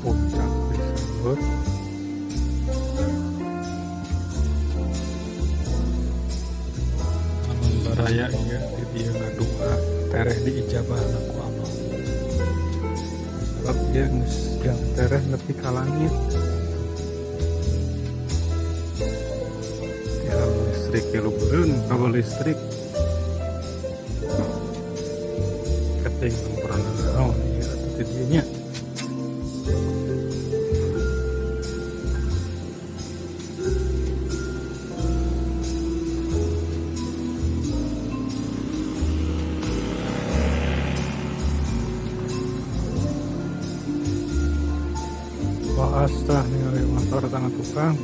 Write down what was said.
puncak disebut amun baraya ieu di dieu ngadua tereh diijabah ku Allah sebab dia geus jam tereh nepi ka langit tiang listrik kilu beureun kabel listrik keting pernah naon ieu atuh ti dieu nya. Waas tah ningali motor tangan tukang